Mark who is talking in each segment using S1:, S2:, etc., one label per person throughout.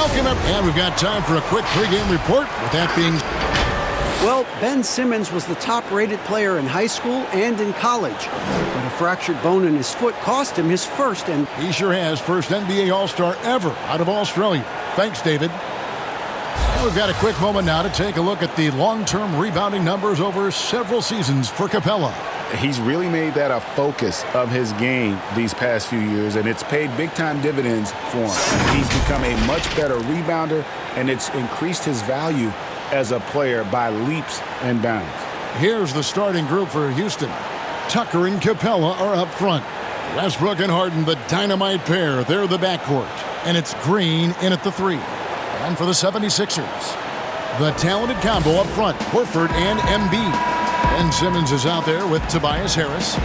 S1: Welcome, and we've got time for a quick pregame report. With that being...
S2: Well, Ben Simmons was the top-rated player in high school and in college. But a fractured bone in his foot cost him his first and...
S1: He sure has. First NBA All-Star ever out of Australia. Thanks, David. And we've got a quick moment now to take a look at the long-term rebounding numbers over several seasons for Capella.
S3: He's really made that a focus of his game these past few years, and it's paid big-time dividends for him. He's become a much better rebounder, and it's increased his value as a player by leaps and bounds.
S1: Here's the starting group for Houston. Tucker and Capella are up front. Westbrook and Harden, the dynamite pair. They're the backcourt. And it's Green in at the 3. And for the 76ers, the talented combo up front, Horford and Embiid. Ben Simmons is out there with Tobias Harris.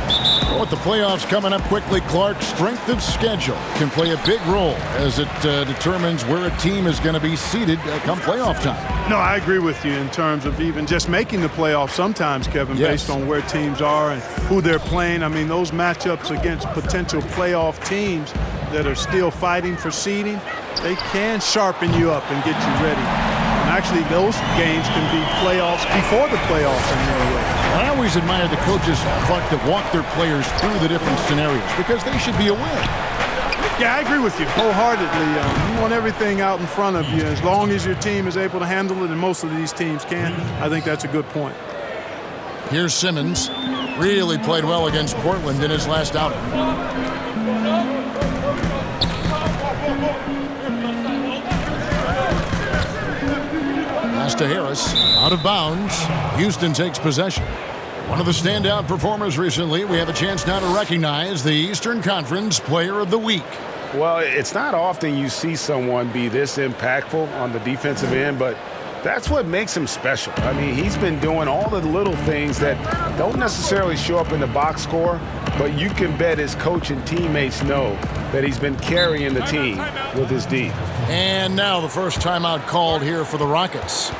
S1: With the playoffs coming up quickly, Clark, strength of schedule can play a big role as it determines where a team is going to be seeded come playoff time.
S4: No, I agree with you in terms of even just making the playoffs sometimes, Kevin, based on where teams are and who they're playing. I mean, those matchups against potential playoff teams that are still fighting for seeding, they can sharpen you up and get you ready. And actually, those games can be playoffs before the playoffs in many ways.
S1: I always admire the coaches, Clark, that walk their players through the different scenarios because they should be aware.
S4: Yeah, I agree with you wholeheartedly. You want everything out in front of you. As long as your team is able to handle it, and most of these teams can, I think that's a good point.
S1: Here's Simmons. Really played well against Portland in his last outing. Pass to Harris. Out of bounds. Houston takes possession. One of the standout performers recently. We have a chance now to recognize the Eastern Conference Player of the Week.
S3: Well, it's not often you see someone be this impactful on the defensive end, but that's what makes him special. I mean, he's been doing all the little things that don't necessarily show up in the box score, but you can bet his coach and teammates know that he's been carrying the team with his D.
S1: And now the first timeout called here for the Rockets.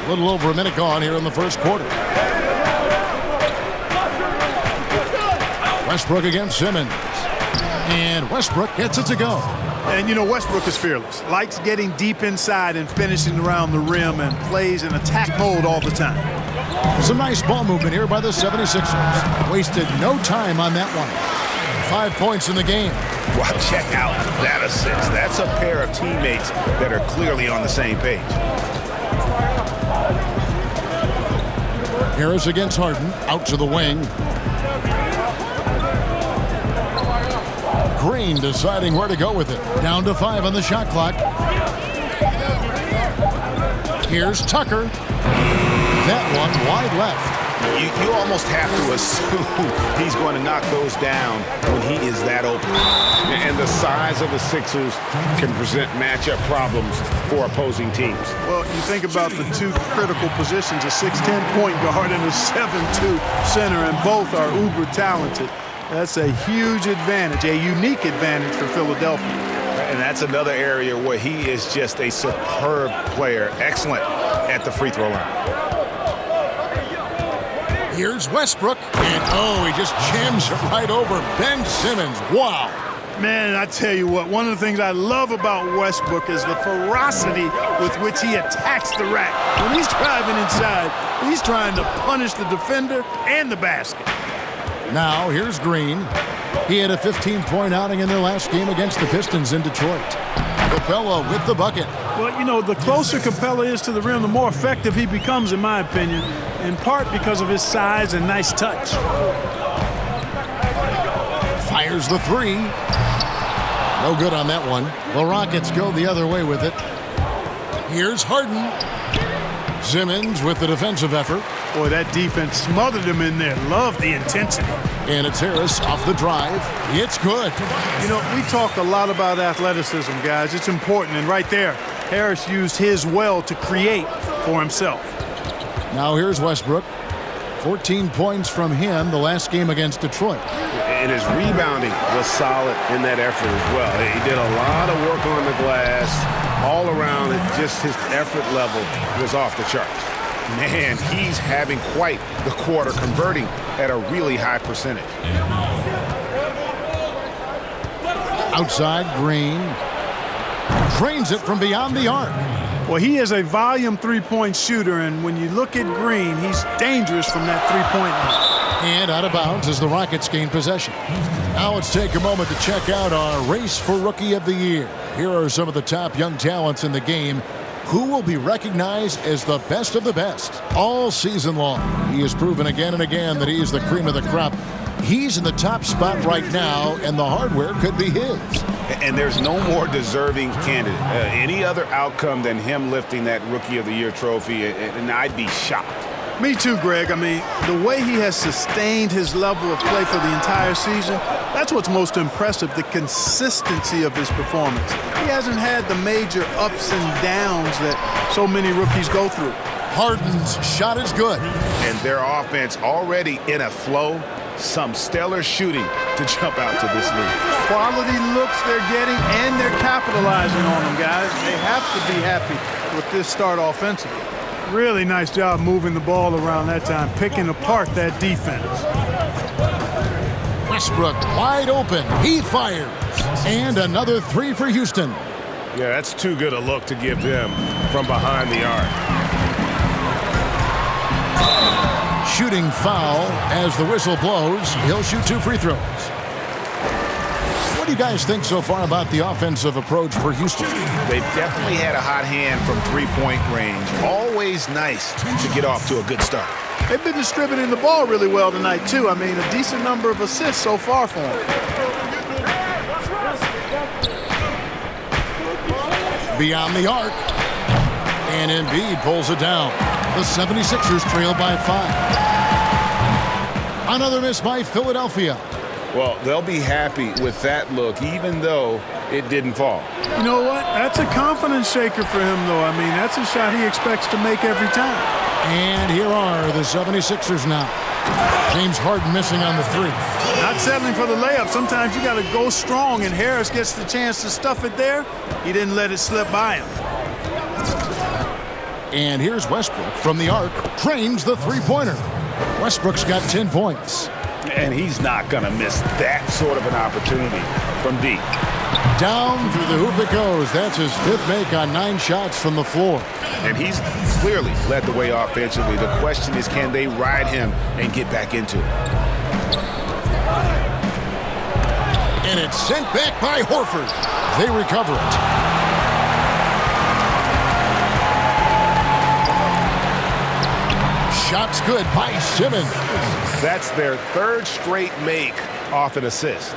S1: A little over a minute gone here in the first quarter. Westbrook against Simmons. And Westbrook gets it to go.
S4: And, you know, Westbrook is fearless. Likes getting deep inside and finishing around the rim and plays in attack mode all the time.
S1: Some nice ball movement here by the 76ers. Wasted no time on that one. 5 points in the game.
S3: Well, check out that assist. That's a pair of teammates that are clearly on the same page.
S1: Harris against Harden, out to the wing. Green deciding where to go with it. Down to 5 on the shot clock. Here's Tucker. That one wide left.
S3: You almost have to assume he's going to knock those down when he is that open. And the size of the Sixers can present matchup problems for opposing teams.
S4: Well, you think about the two critical positions, a 6'10" point guard and a 7'2" center, and both are uber talented. That's a huge advantage, a unique advantage for Philadelphia.
S3: And that's another area where he is just a superb player, excellent at the free throw line.
S1: Here's Westbrook, and oh, he just jams it right over Ben Simmons. Wow.
S4: Man, I tell you what, one of the things I love about Westbrook is the ferocity with which he attacks the rack. When he's driving inside, he's trying to punish the defender and the basket.
S1: Now, here's Green. He had a 15-point outing in their last game against the Pistons in Detroit. Capella with the bucket.
S4: Well, you know, the closer Capella is to the rim, the more effective he becomes, in my opinion, in part because of his size and nice touch.
S1: Fires the 3. No good on that one. The Rockets go the other way with it. Here's Harden. Simmons with the defensive effort.
S4: Boy, that defense smothered him in there. Love the intensity.
S1: And it's Harris off the drive. It's good.
S4: You know, we talk a lot about athleticism, guys. It's important. And right there, Harris used his well to create for himself.
S1: Now here's Westbrook. 14 points from him the last game against Detroit.
S3: And his rebounding was solid in that effort as well. He did a lot of work on the glass. All around, just his effort level was off the charts. Man, he's having quite the quarter, converting at a really high percentage.
S1: Outside, Green drains it from beyond the arc.
S4: Well, he is a volume three-point shooter, and when you look at Green, he's dangerous from that three-point line.
S1: And out of bounds as the Rockets gain possession. Now let's take a moment to check out our race for Rookie of the Year. Here are some of the top young talents in the game who will be recognized as the best of the best all season long. He has proven again and again that he is the cream of the crop. He's in the top spot right now, and the hardware could be his.
S3: And there's no more deserving candidate. Any other outcome than him lifting that Rookie of the Year trophy, and I'd be shocked.
S4: Me too, Greg. I mean, the way he has sustained his level of play for the entire season, that's what's most impressive, the consistency of his performance. He hasn't had the major ups and downs that so many rookies go through.
S1: Harden's shot is good.
S3: And their offense already in a flow. Some stellar shooting to jump out to this league.
S4: Quality looks they're getting, and they're capitalizing on them, guys. They have to be happy with this start offensively. Really nice job moving the ball around that time, picking apart that defense.
S1: Westbrook wide open. He fires. And another three for Houston.
S3: Yeah, that's too good a look to give them from behind the arc.
S1: Shooting foul as the whistle blows. He'll shoot 2 free throws. What do you guys think so far about the offensive approach for Houston?
S3: They've definitely had a hot hand from three-point range. Always nice to get off to a good start.
S4: They've been distributing the ball really well tonight, too. I mean, a decent number of assists so far for them.
S1: Beyond the arc. And Embiid pulls it down. The 76ers trail by 5. Another miss by Philadelphia.
S3: Well, they'll be happy with that look, even though it didn't fall.
S4: You know what? That's a confidence shaker for him, though. I mean, that's a shot he expects to make every time.
S1: And here are the 76ers now. James Harden missing on the 3.
S4: Not settling for the layup. Sometimes you got to go strong, and Harris gets the chance to stuff it there. He didn't let it slip by him.
S1: And here's Westbrook from the arc. Drains the three-pointer. Westbrook's got 10 points.
S3: And he's not going to miss that sort of an opportunity from deep.
S1: Down through the hoop it goes. That's his 5th make on 9 shots from the floor.
S3: And he's clearly led the way offensively. The question is, can they ride him and get back into it?
S1: And it's sent back by Horford. They recover it. Shots good by Simmons.
S3: That's their 3rd straight make off an assist.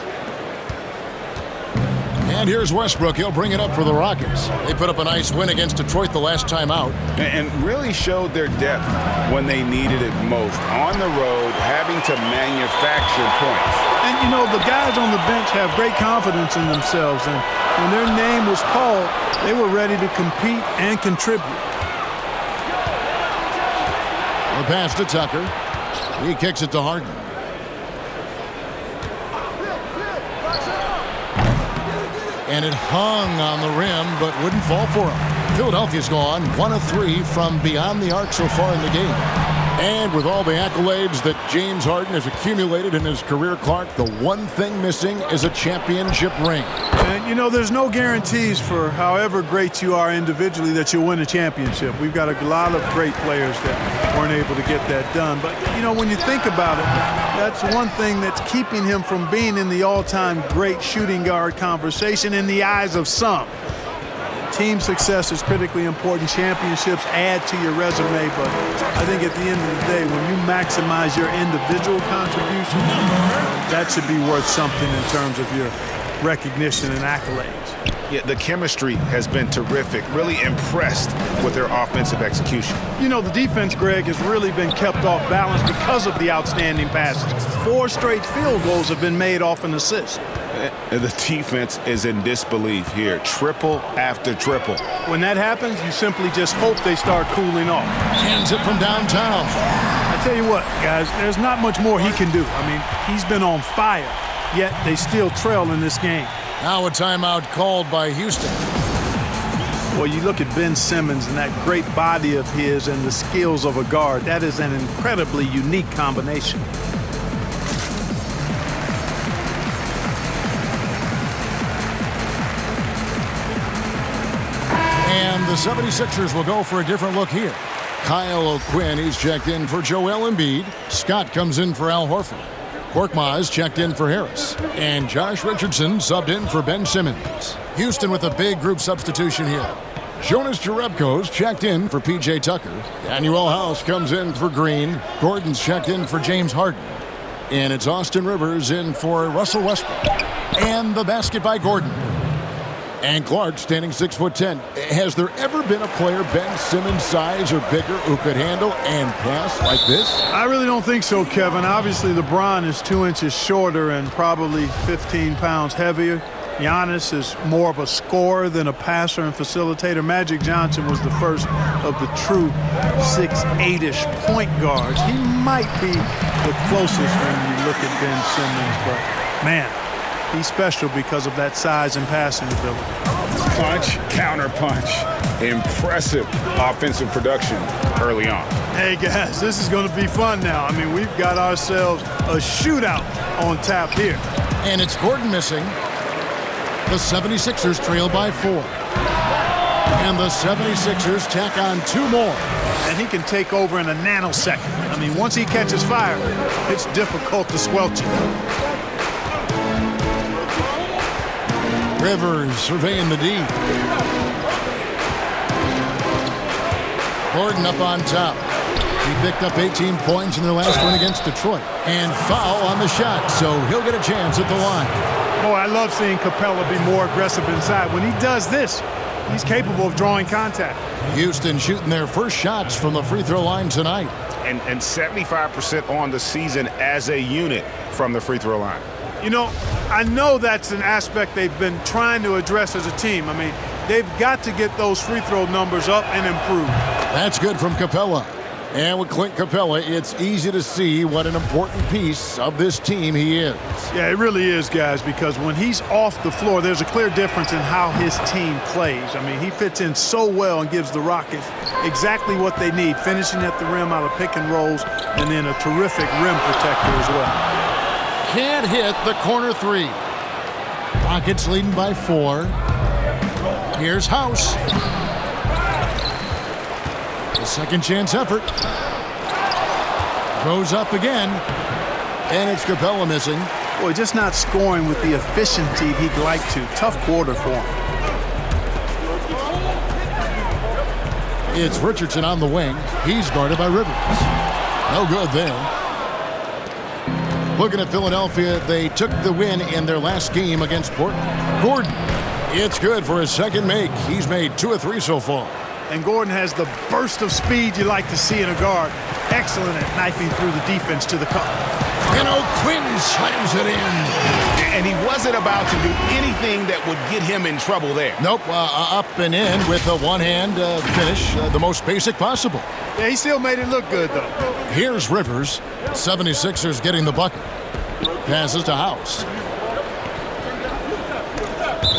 S1: And here's Westbrook. He'll bring it up for the Rockets. They put up a nice win against Detroit the last time out.
S3: And really showed their depth when they needed it most. On the road, having to manufacture points.
S4: And, you know, the guys on the bench have great confidence in themselves. And when their name was called, they were ready to compete and contribute.
S1: The pass to Tucker. He kicks it to Harden. And it hung on the rim, but wouldn't fall for him. Philadelphia's gone 1 of 3 from beyond the arc so far in the game. And with all the accolades that James Harden has accumulated in his career, Clark, the one thing missing is a championship ring.
S4: And, you know, there's no guarantees for however great you are individually that you'll win a championship. We've got a lot of great players that weren't able to get that done. But, you know, when you think about it, that's one thing that's keeping him from being in the all-time great shooting guard conversation in the eyes of some. Team success is critically important. Championships add to your resume, but I think at the end of the day, when you maximize your individual contribution, that should be worth something in terms of your recognition and accolades.
S3: Yeah, the chemistry has been terrific. Really impressed with their offensive execution.
S4: You know, the defense, Greg, has really been kept off balance because of the outstanding passes. 4 straight field goals have been made off an assist.
S3: The defense is in disbelief here. Triple after triple.
S4: When that happens, you simply just hope they start cooling off.
S1: Hands it from downtown.
S4: That's Tell you what, guys, there's not much more he can do. I mean, he's been on fire, yet they still trail in this game.
S1: Now a timeout called by Houston.
S4: Well, you look at Ben Simmons and that great body of his and the skills of a guard. That is an incredibly unique combination.
S1: And the 76ers will go for a different look here. Kyle O'Quinn, he's checked in for Joel Embiid. Scott comes in for Al Horford. Korkmaz checked in for Harris. And Josh Richardson subbed in for Ben Simmons. Houston with a big group substitution here. Jonas Jerebko's checked in for P.J. Tucker. Daniel House comes in for Green. Gordon's checked in for James Harden. And it's Austin Rivers in for Russell Westbrook. And the basket by Gordon. And Clark standing 6'10". Has there ever been a player Ben Simmons' size or bigger who could handle and pass like this?
S4: I really don't think so, Kevin. Obviously, LeBron is 2 inches shorter and probably 15 pounds heavier. Giannis is more of a scorer than a passer and facilitator. Magic Johnson was the first of the true 6'8"-ish point guards. He might be the closest when you look at Ben Simmons, but man, he's special because of that size and passing ability.
S3: Punch, counter punch. Impressive offensive production early on.
S4: Hey, guys, this is going to be fun now. I mean, we've got ourselves a shootout on tap here.
S1: And it's Gordon missing. The 76ers trail by 4. And the 76ers tack on 2 more.
S4: And he can take over in a nanosecond. I mean, once he catches fire, it's difficult to squelch it.
S1: Rivers surveying the D. Gordon up on top. He picked up 18 points in their last win against Detroit. And foul on the shot, so he'll get a chance at the line.
S4: Boy, I love seeing Capella be more aggressive inside. When he does this, he's capable of drawing contact.
S1: Houston shooting their first shots from the free throw line tonight.
S3: And 75% on the season as a unit from the free throw line.
S4: You know, I know that's an aspect they've been trying to address as a team. I mean, they've got to get those free throw numbers up and improve.
S1: That's good from Capella. And with Clint Capella, it's easy to see what an important piece of this team he is.
S4: Yeah, it really is, guys, because when he's off the floor, there's a clear difference in how his team plays. I mean, he fits in so well and gives the Rockets exactly what they need, finishing at the rim out of pick and rolls, and then a terrific rim protector as well.
S1: Can't hit the corner 3. Rockets leading by 4. Here's House. A second chance effort. Goes up again. And it's Capella missing.
S4: Boy, just not scoring with the efficiency he'd like to. Tough quarter for him.
S1: It's Richardson on the wing. He's guarded by Rivers. No good there. Looking at Philadelphia, they took the win in their last game against Portland. Gordon, it's good for his second make. He's made 2 of 3 so far.
S4: And Gordon has the burst of speed you like to see in a guard. Excellent at knifing through the defense to the cup.
S1: And O'Quinn slams it in.
S3: And he wasn't about to do anything that would get him in trouble there.
S1: Nope, up and in with a one-hand finish, the most basic possible.
S4: Yeah, he still made it look good, though.
S1: Here's Rivers. 76ers getting the bucket. Passes to House.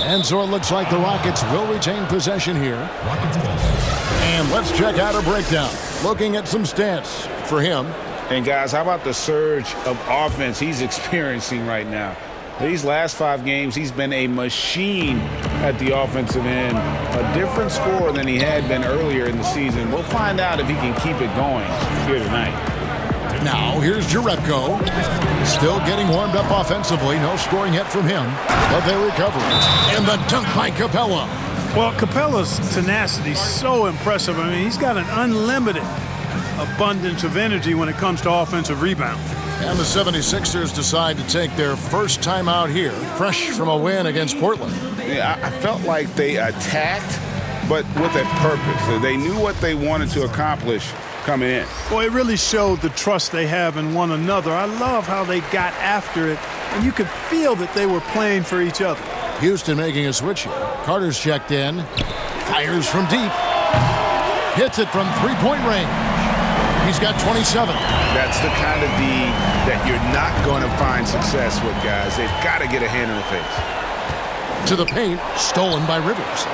S1: And so it looks like the Rockets will retain possession here. And let's check out a breakdown. Looking at some stats for him.
S3: And guys, how about the surge of offense he's experiencing right now? These last 5 games, he's been a machine at the offensive end. A different scorer than he had been earlier in the season. We'll find out if he can keep it going here tonight.
S1: Now, here's Jerebko. Still getting warmed up offensively. No scoring yet from him. But they recover it. And the dunk by Capella.
S4: Well, Capella's tenacity is so impressive. I mean, he's got an unlimited abundance of energy when it comes to offensive rebound.
S1: And the 76ers decide to take their first time out here, fresh from a win against Portland.
S3: Yeah, I felt like they attacked, but with a purpose. They knew what they wanted to accomplish coming in.
S4: Well, it really showed the trust they have in one another. I love how they got after it, and you could feel that they were playing for each other.
S1: Houston making a switch here. Carter's checked in. Fires from deep. Hits it from three-point range. He's got 27.
S3: That's the kind of D that you're not going to find success with, guys. They've got to get a hand in the face.
S1: To the paint, stolen by Rivers.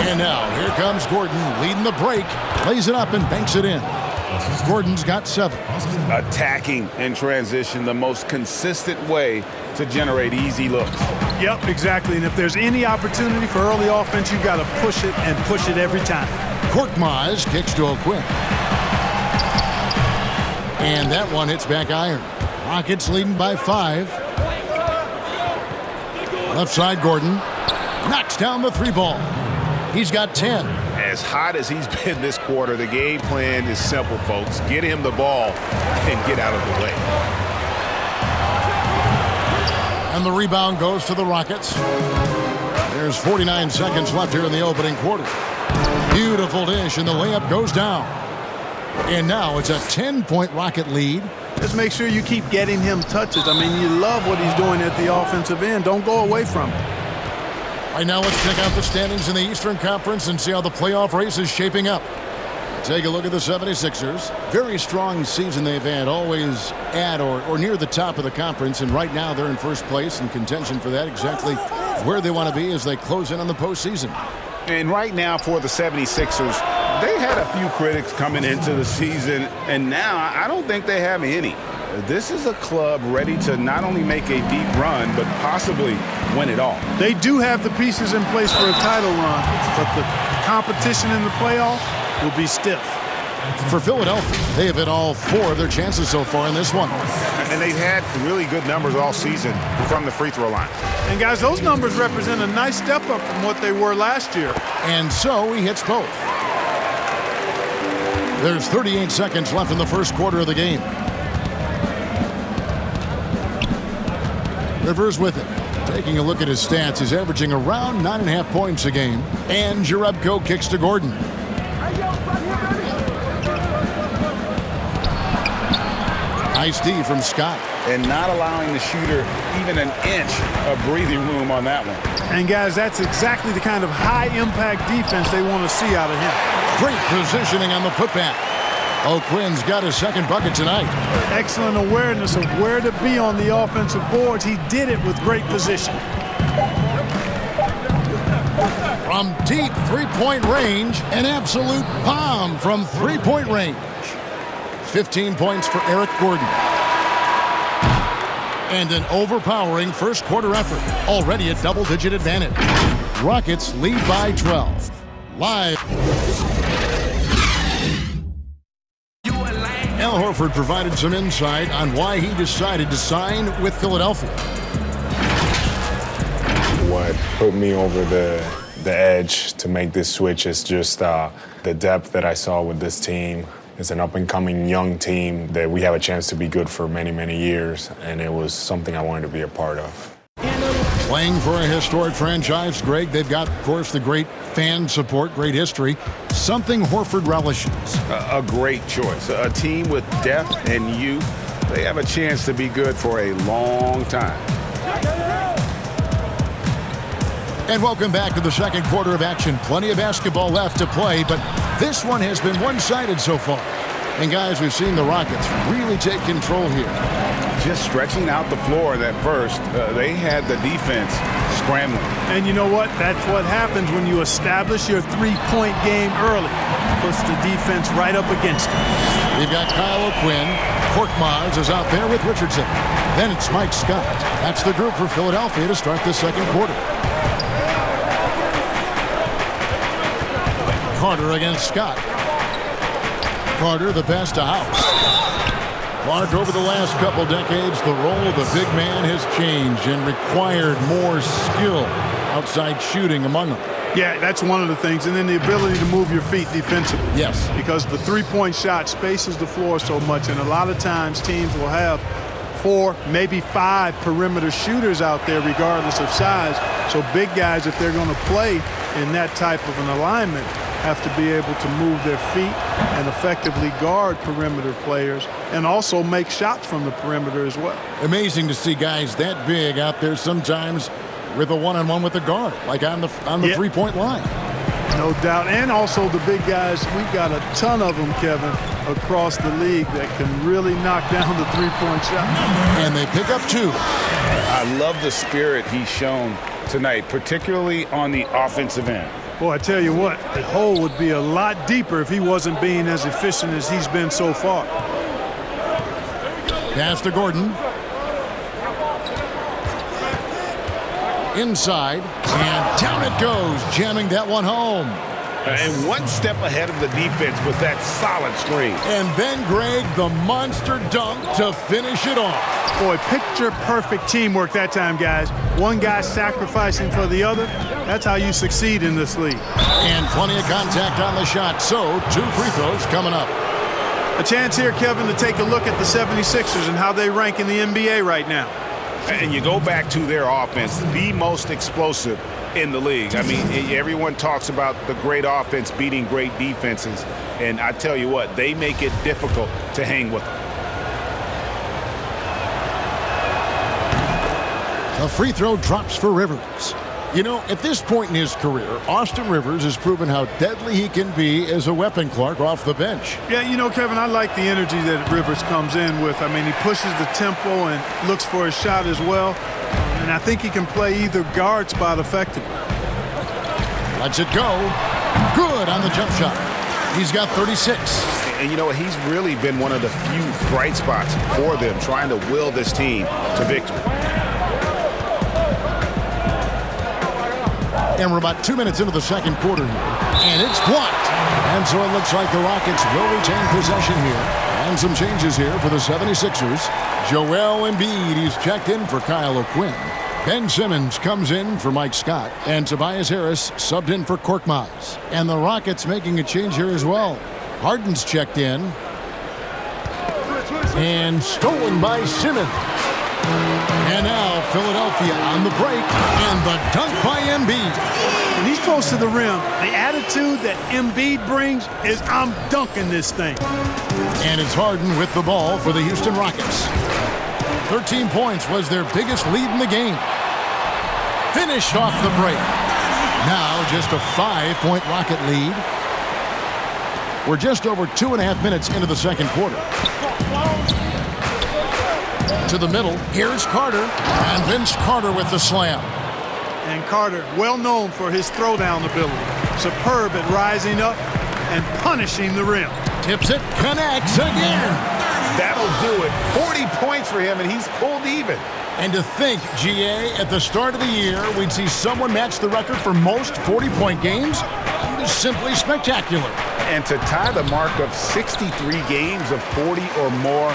S1: And now, here comes Gordon leading the break. Plays it up and banks it in. Gordon's got 7.
S3: Attacking in transition, the most consistent way to generate easy looks.
S4: Yep, exactly. And if there's any opportunity for early offense, you've got to push it and push it every time.
S1: Korkmaz kicks to O'Quinn. And that one hits back iron. Rockets leading by 5. Left side, Gordon knocks down the 3 ball. He's got 10.
S3: As hot as he's been this quarter, the game plan is simple, folks. Get him the ball and get out of the way.
S1: And the rebound goes to the Rockets. There's 49 seconds left here in the opening quarter. Beautiful dish, and the layup goes down. And now it's a 10-point Rocket lead.
S4: Just make sure you keep getting him touches. I mean, you love what he's doing at the offensive end. Don't go away from him.
S1: Right now, let's check out the standings in the Eastern Conference and see how the playoff race is shaping up. Take a look at the 76ers. Very strong season they've had, always at or near the top of the conference, and right now they're in first place in contention for that, exactly where they want to be as they close in on the postseason.
S3: And right now for the 76ers, they had a few critics coming into the season, and now I don't think they have any. This is a club ready to not only make a deep run, but possibly win it all.
S4: They do have the pieces in place for a title run, but the competition in the playoff will be stiff.
S1: For Philadelphia, they have hit all 4 of their chances so far in this one.
S3: And they've had really good numbers all season from the free throw line.
S4: And guys, those numbers represent a nice step up from what they were last year.
S1: And so he hits both. There's 38 seconds left in the first quarter of the game. Rivers with it. Taking a look at his stats, he's averaging around 9.5 points a game. And Jerebko kicks to Gordon. Nice D from Scott.
S3: And not allowing the shooter even an inch of breathing room on that one.
S4: And guys, that's exactly the kind of high-impact defense they want to see out of him.
S1: Great positioning on the putback. O'Quinn's got his second bucket tonight.
S4: Excellent awareness of where to be on the offensive boards. He did it with great position.
S1: From deep three-point range, an absolute bomb from three-point range. 15 points for Eric Gordon. And an overpowering first quarter effort. Already a double-digit advantage. Rockets lead by 12. Live. Al Horford provided some insight on why he decided to sign with Philadelphia.
S5: What put me over the edge to make this switch is just the depth that I saw with this team. It's an up-and-coming young team that we have a chance to be good for many, many years, and it was something I wanted to be a part of.
S1: Playing for a historic franchise, Greg, they've got, of course, the great fan support, great history, something Horford relishes.
S3: A great choice. A team with depth and youth. They have a chance to be good for a long time.
S1: And welcome back to the second quarter of action. Plenty of basketball left to play, but this one has been one-sided so far. And guys, we've seen the Rockets really take control here.
S3: Just stretching out the floor that first, they had the defense scrambling.
S4: And you know what? That's what happens when you establish your three-point game early. Puts the defense right up against it.
S1: We've got Kyle O'Quinn. Korkmaz is out there with Richardson. Then it's Mike Scott. That's the group for Philadelphia to start the second quarter. Carter against Scott. Carter the pass to House. Clark, over the last couple decades, the role of the big man has changed and required more skill outside shooting among them.
S4: Yeah, that's one of the things. And then the ability to move your feet defensively.
S1: Yes.
S4: Because the three-point shot spaces the floor so much, and a lot of times teams will have 4, maybe 5 perimeter shooters out there regardless of size. So big guys, if they're going to play in that type of an alignment, have to be able to move their feet and effectively guard perimeter players and also make shots from the perimeter as well.
S1: Amazing to see guys that big out there sometimes with a one-on-one with the guard, like on the three-point line.
S4: No doubt. And also the big guys, we've got a ton of them, Kevin, across the league that can really knock down the three-point shot.
S1: And they pick up 2.
S3: I love the spirit he's shown tonight, particularly on the offensive end.
S4: Boy, I tell you what, the hole would be a lot deeper if he wasn't being as efficient as he's been so far.
S1: Pass to Gordon. Inside, and down it goes, jamming that one home.
S3: And one step ahead of the defense with that solid screen.
S1: And then Greg, the monster dunk to finish it off.
S4: Boy, picture-perfect teamwork that time, guys. One guy sacrificing for the other. That's how you succeed in this league.
S1: And plenty of contact on the shot, so 2 free throws coming up.
S4: A chance here, Kevin, to take a look at the 76ers and how they rank in the NBA right now.
S3: And you go back to their offense, the most explosive in the league. I mean, everyone talks about the great offense beating great defenses, and I tell you what, they make it difficult to hang with them.
S1: The free throw drops for Rivers. You know, at this point in his career, Austin Rivers has proven how deadly he can be as a weapon, Clark, off the bench.
S4: Yeah, you know, Kevin, I like the energy that Rivers comes in with. I mean, he pushes the tempo and looks for his shot as well. And I think he can play either guard spot effectively.
S1: Lets it go. Good on the jump shot. He's got 36.
S3: And you know what? He's really been one of the few bright spots for them, trying to will this team to victory.
S1: And we're about 2 minutes into the second quarter here. And it's blocked. And so it looks like the Rockets will retain possession here. And some changes here for the 76ers. Joel Embiid, he's checked in for Kyle O'Quinn. Ben Simmons comes in for Mike Scott. And Tobias Harris subbed in for Korkmaz. And the Rockets making a change here as well. Harden's checked in. And stolen by Simmons. And now Philadelphia on the break, and the dunk by Embiid.
S4: When he's close to the rim, the attitude that Embiid brings is, I'm dunking this thing.
S1: And it's Harden with the ball for the Houston Rockets. 13 points was their biggest lead in the game. Finished off the break. Now just a 5-point Rocket lead. We're just over 2.5 minutes into the second quarter. To the middle, here's Carter, and Vince Carter with the slam.
S4: And Carter, well known for his throwdown ability. Superb at rising up and punishing the rim.
S1: Tips it, connects again.
S3: That'll do it. 40 points for him, and he's pulled even.
S1: And to think, GA, at the start of the year, we'd see someone match the record for most 40-point games. Simply spectacular.
S3: And to tie the mark of 63 games of 40 or more,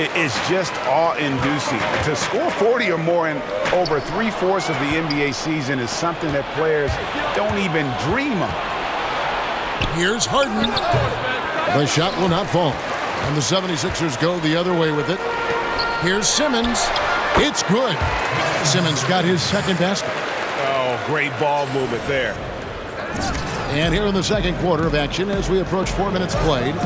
S3: it's just awe-inducing. To score 40 or more in over 3/4 of the NBA season is something that players don't even dream of.
S1: Here's Harden. The shot will not fall. And the 76ers go the other way with it. Here's Simmons. It's good. Simmons got his second basket.
S3: Oh, great ball movement there.
S1: And here in the second quarter of action as we approach 4 minutes played.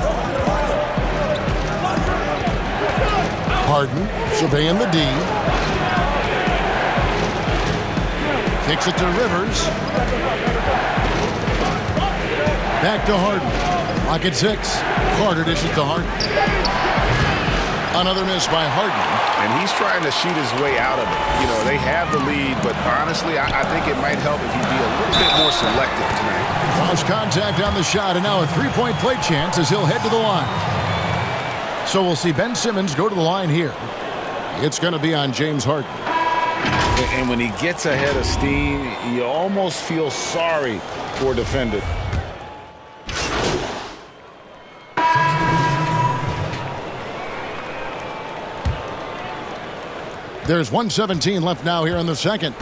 S1: Harden surveying the D. Kicks it to Rivers. Back to Harden. Rocket 6. Carter dishes to Harden. Another miss by Harden.
S3: And he's trying to shoot his way out of it. You know, they have the lead, but honestly, I think it might help if he'd be a little bit more selective tonight.
S1: Lost contact on the shot, and now a three-point play chance as he'll head to the line. So we'll see Ben Simmons go to the line here. It's going to be on James Harden.
S3: And when he gets ahead of steam, you almost feel sorry for a defender.
S1: There's 1:17 left now here in the second.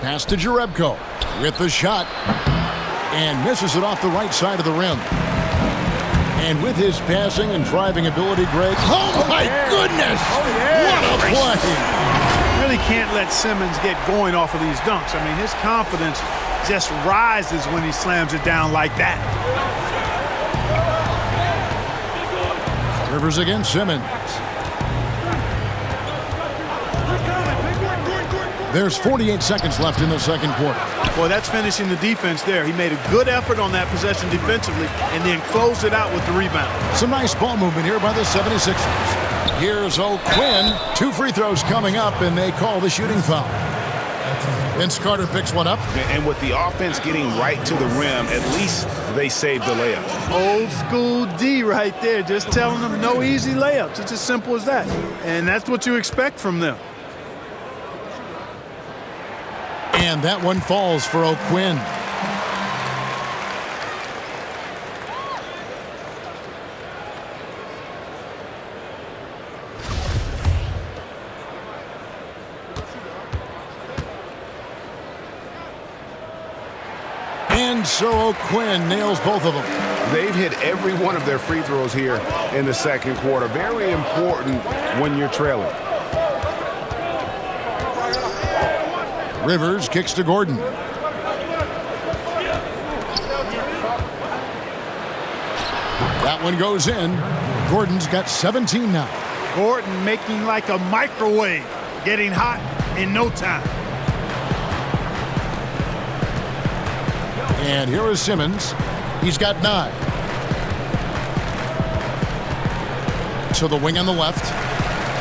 S1: Pass to Jerebko with the shot. And misses it off the right side of the rim. And with his passing and driving ability, Greg. Oh, my goodness! What a play!
S4: Really can't let Simmons get going off of these dunks. I mean, his confidence just rises when he slams it down like that.
S1: Rivers against Simmons. There's 48 seconds left in the second quarter.
S4: Boy, that's finishing the defense there. He made a good effort on that possession defensively and then closed it out with the rebound.
S1: Some nice ball movement here by the 76ers. Here's O'Quinn. 2 free throws coming up, and they call the shooting foul. Vince Carter picks one up.
S3: And with the offense getting right to the rim, at least they saved the layup.
S4: Old school D right there, just telling them no easy layups. It's as simple as that. And that's what you expect from them.
S1: And that one falls for O'Quinn. And so O'Quinn nails both of them.
S3: They've hit every one of their free throws here in the second quarter. Very important when you're trailing.
S1: Rivers kicks to Gordon. That one goes in. Gordon's got 17 now.
S4: Gordon making like a microwave, getting hot in no time.
S1: And here is Simmons. He's got 9. To the wing on the left.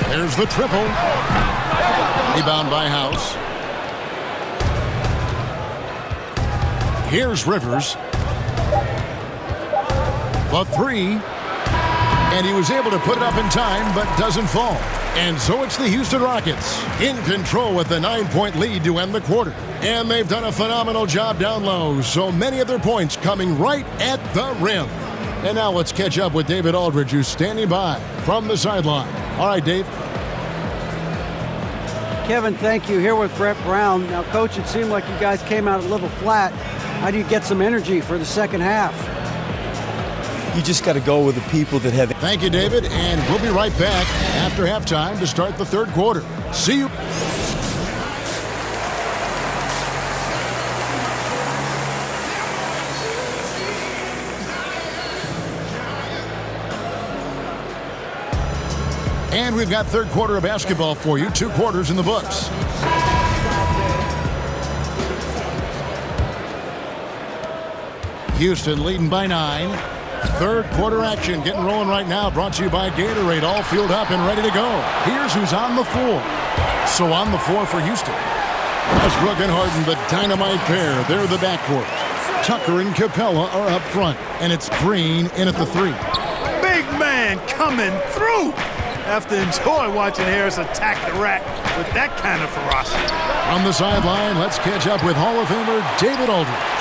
S1: There's the triple. Rebound by House. Here's Rivers. The 3. And he was able to put it up in time, but doesn't fall. And so it's the Houston Rockets in control with the 9-point lead to end the quarter. And they've done a phenomenal job down low, so many of their points coming right at the rim. And now let's catch up with David Aldridge, who's standing by from the sideline. All right, Dave.
S2: Kevin, thank you. Here with Brett Brown. Now, Coach, it seemed like you guys came out a little flat. How do you get some energy for the second half?
S6: You just got to go with the people that have it.
S1: Thank you, David, and we'll be right back after halftime to start the third quarter. See you. And we've got third quarter of basketball for you. 2 quarters in the books. Houston leading by 9. Third quarter action getting rolling right now. Brought to you by Gatorade. All fueled up and ready to go. Here's who's on the floor. So on the floor for Houston. Westbrook and Harden, the dynamite pair. They're the backcourt. Tucker and Capella are up front. And it's Green in at the 3.
S4: Big man coming through. Have to enjoy watching Harris attack the rack with that kind of ferocity.
S1: On the sideline, let's catch up with Hall of Famer David Aldridge.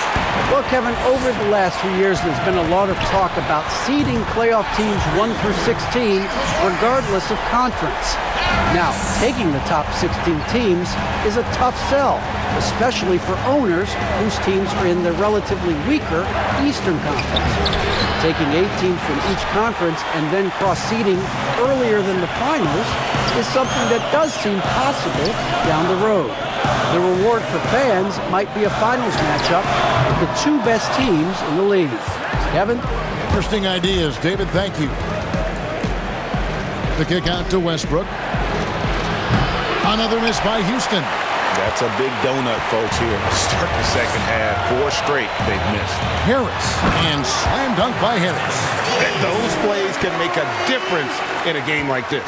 S2: Well, Kevin, over the last few years, there's been a lot of talk about seeding playoff teams 1 through 16, regardless of conference. Now, taking the top 16 teams is a tough sell, especially for owners whose teams are in the relatively weaker Eastern Conference. Taking 8 teams from each conference and then cross-seeding earlier than the finals is something that does seem possible down the road. The reward for fans might be a finals matchup with the 2 best teams in the league. Kevin?
S1: Interesting ideas. David, thank you. The kick out to Westbrook. Another miss by Houston.
S3: That's a big donut, folks, here. Start the second half. 4 straight they've missed.
S1: Harris. And slam dunk by Harris.
S3: Those plays can make a difference in a game like this.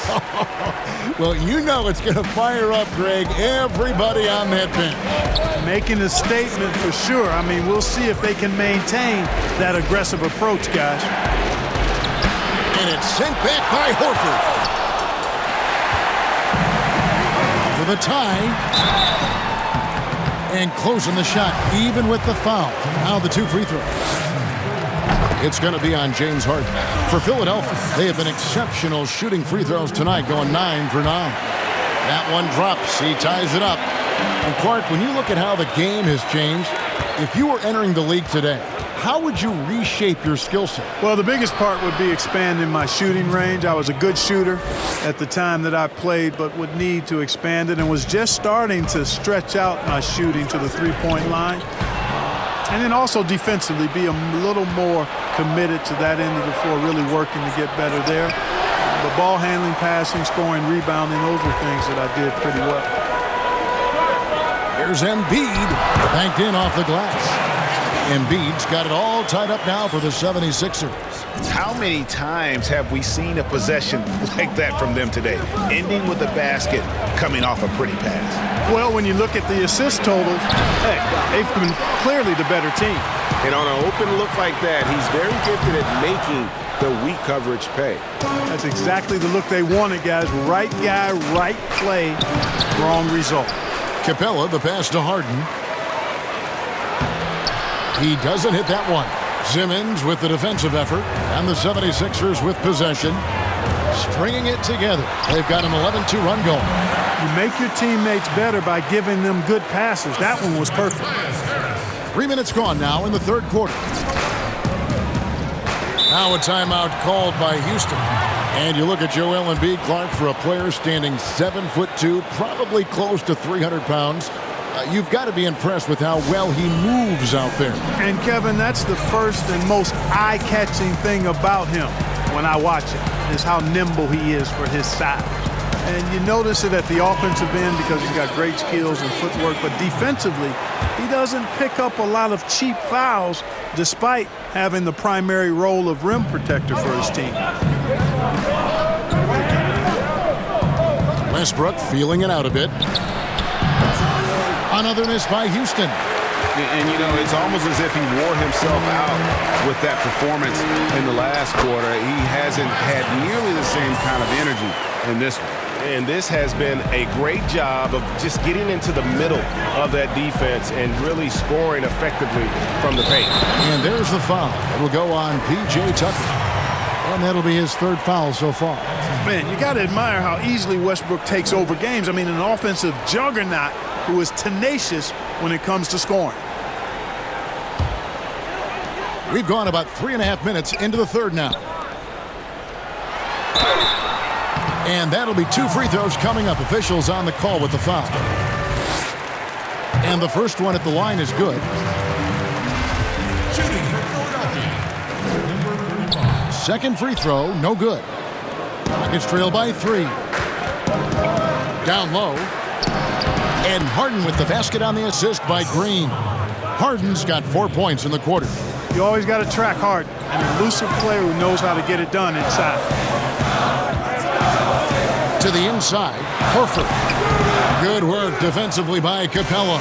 S1: Well, you know it's going to fire up, Greg, everybody on that bench.
S4: Making a statement for sure. I mean, we'll see if they can maintain that aggressive approach, guys.
S1: And it's sent back by Horford. For the tie. And closing the shot, even with the foul. Now the 2 free throws. It's going to be on James Harden. For Philadelphia, they have been exceptional shooting free throws tonight, going 9 for 9. That one drops. He ties it up. And Clark, when you look at how the game has changed, if you were entering the league today, how would you reshape your skill set?
S4: Well, the biggest part would be expanding my shooting range. I was a good shooter at the time that I played, but would need to expand it and was just starting to stretch out my shooting to the three-point line. And then also defensively be a little more committed to that end of the floor, really working to get better there. The ball handling, passing, scoring, rebounding, those were things that I did pretty well.
S1: There's Embiid, banked in off the glass. Embiid's got it all tied up now for the 76ers.
S3: How many times have we seen a possession like that from them today, ending with a basket coming off a pretty pass?
S4: Well, when you look at the assist totals, hey, they've been clearly the better team.
S3: And on an open look like that, he's very gifted at making the weak coverage pay.
S4: That's exactly the look they wanted, guys. Right guy, right play, wrong result.
S1: Capella, the pass to Harden. He doesn't hit that one. Simmons with the defensive effort, and the 76ers with possession. Stringing it together. They've got an 11-2 run going.
S4: You make your teammates better by giving them good passes. That one was perfect.
S1: 3 minutes gone now in the third quarter. Now a timeout called by Houston. And you look at Joel Embiid, Clark, for a player standing 7'2", probably close to 300 pounds. You've got to be impressed with how well he moves out there.
S4: And, Kevin, that's the first and most eye-catching thing about him when I watch him, is how nimble he is for his size. And you notice it at the offensive end because he's got great skills and footwork, but defensively, he doesn't pick up a lot of cheap fouls despite having the primary role of rim protector for his team.
S1: Westbrook feeling it out a bit. Another miss by Houston.
S3: And, you know, it's almost as if he wore himself out with that performance in the last quarter. He hasn't had nearly the same kind of energy in this one. And this has been a great job of just getting into the middle of that defense and really scoring effectively from the paint.
S1: And there's the foul. It'll go on P.J. Tucker. And that'll be his third foul so far.
S4: Man, you got to admire how easily Westbrook takes over games. I mean, an offensive juggernaut who is tenacious when it comes to scoring.
S1: We've gone about 3.5 minutes into the third now. And that'll be 2 free throws coming up. Officials on the call with the foul. And the first one at the line is good. Second free throw, no good. Rockets trail by 3. Down low. And Harden with the basket on the assist by Green. Harden's got 4 points in the quarter.
S4: You always got to track Harden, an elusive player who knows how to get it done inside.
S1: To the inside, Horford. Good work defensively by Capella.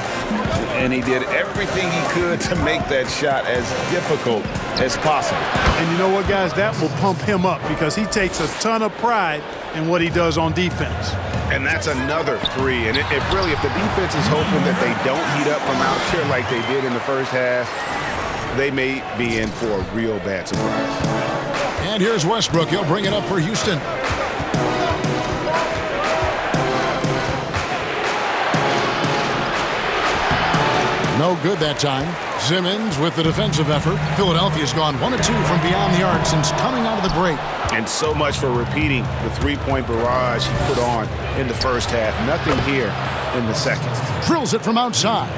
S3: And he did everything he could to make that shot as difficult as possible.
S4: And you know what, guys? That will pump him up because he takes a ton of pride in what he does on defense.
S3: And that's another 3. And if the defense is hoping that they don't heat up from out here like they did in the first half, they may be in for a real bad surprise.
S1: And here's Westbrook. He'll bring it up for Houston. No good that time. Simmons with the defensive effort. Philadelphia's gone 1 of 2 from beyond the arc since coming out of the break.
S3: And so much for repeating the 3-point barrage he put on in the first half. Nothing here in the second.
S1: Drills it from outside.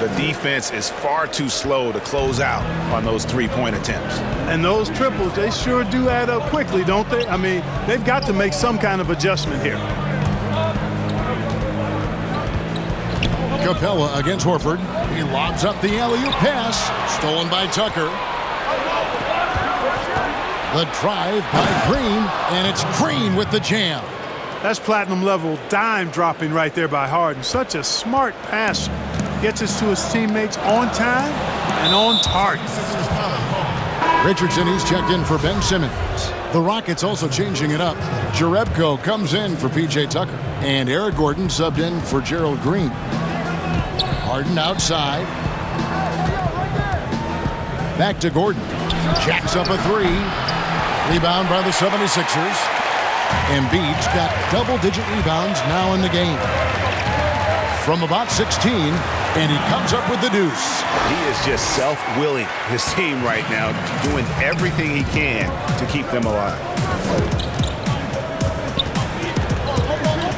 S3: The defense is far too slow to close out on those 3-point attempts.
S4: And those triples, they sure do add up quickly, don't they? I mean, they've got to make some kind of adjustment here.
S1: Capella against Horford. He lobs up the alley-oop pass. Stolen by Tucker. The drive by Green, and it's Green with the jam.
S4: That's platinum level dime dropping right there by Harden. Such a smart passer. Gets us to his teammates on time and on target.
S1: Richardson, he's checked in for Ben Simmons. The Rockets also changing it up. Jerebko comes in for P.J. Tucker. And Eric Gordon subbed in for Gerald Green. Harden outside. Back to Gordon. Jacks up a 3. Rebound by the 76ers. Embiid's got double-digit rebounds now in the game. From about 16, and he comes up with the deuce.
S3: He is just self-willing his team right now, doing everything he can to keep them alive.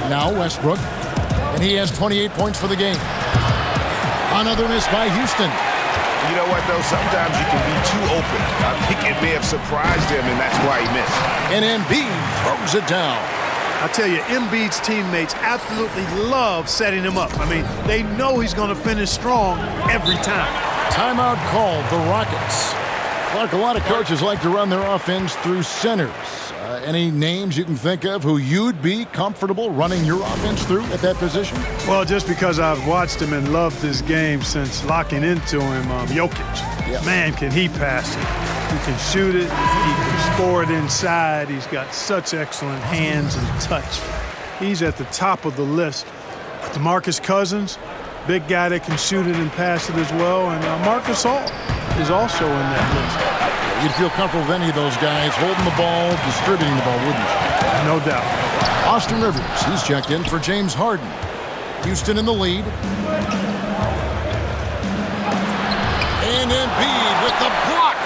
S1: Now Westbrook, and he has 28 points for the game. Another miss by Houston.
S3: You know what, though? Sometimes you can be too open. I think it may have surprised him, and that's why he missed.
S1: And Embiid throws it down.
S4: I tell you, Embiid's teammates absolutely love setting him up. I mean, they know he's going to finish strong every time.
S1: Timeout called, the Rockets. Clark, a lot of coaches like to run their offense through centers. Any names you can think of who you'd be comfortable running your offense through at that position?
S4: Well, just because I've watched him and loved his game since locking into him, Jokic.
S1: Yeah.
S4: Man, can he pass it. He can shoot it. He can score it inside. He's got such excellent hands and touch. He's at the top of the list. DeMarcus Cousins, big guy that can shoot it and pass it as well. And Marcus Hall is also in that list.
S1: You'd feel comfortable with any of those guys holding the ball, distributing the ball, wouldn't you?
S4: No doubt.
S1: Austin Rivers, he's checked in for James Harden. Houston in the lead. And Embiid with the block.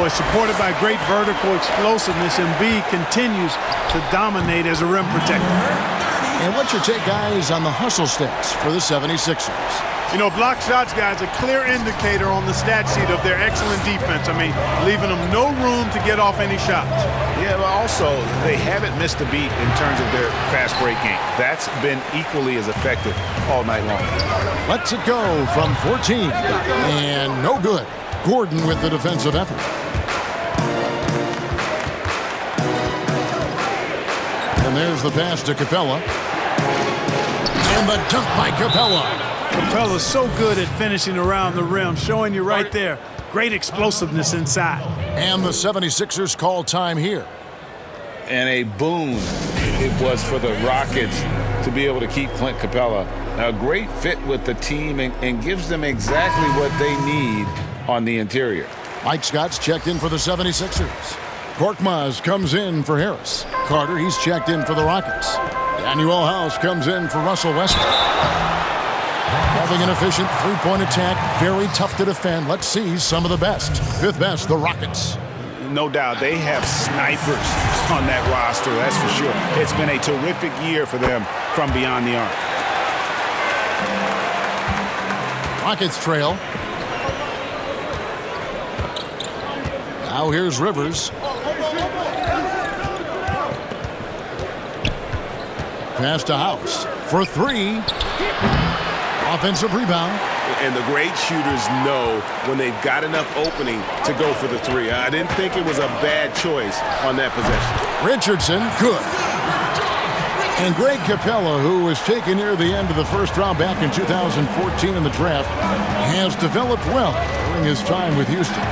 S4: Boy, supported by great vertical explosiveness, Embiid continues to dominate as a rim protector.
S1: And what's your take, guys, on the hustle stats for the 76ers?
S4: You know, block shots, guys, a clear indicator on the stat sheet of their excellent defense. I mean, leaving them no room to get off any shots.
S3: Yeah, but also, they haven't missed a beat in terms of their fast break game. That's been equally as effective all night long.
S1: Lets it go from 14. And no good. Gordon with the defensive effort. And there's the pass to Capella. And the dunk by Capella.
S4: Capella's so good at finishing around the rim, showing you right there. Great explosiveness inside.
S1: And the 76ers call time here.
S3: And a boon it was for the Rockets to be able to keep Clint Capella. A great fit with the team and gives them exactly what they need on the interior.
S1: Mike Scott's checked in for the 76ers. Korkmaz comes in for Harris. Carter, he's checked in for the Rockets. Daniel House comes in for Russell Westbrook. Having an efficient three-point attack, very tough to defend. Let's see some of the best. Fifth best, the Rockets.
S3: No doubt, they have snipers on that roster, that's for sure. It's been a terrific year for them from beyond the arc.
S1: Rockets trail. Now here's Rivers. Pass to House for three. Offensive rebound.
S3: And the great shooters know when they've got enough opening to go for the three. I didn't think it was a bad choice on that possession.
S1: Richardson, good. And Greg Capella, who was taken near the end of the first round back in 2014 in the draft, has developed well during his time with Houston.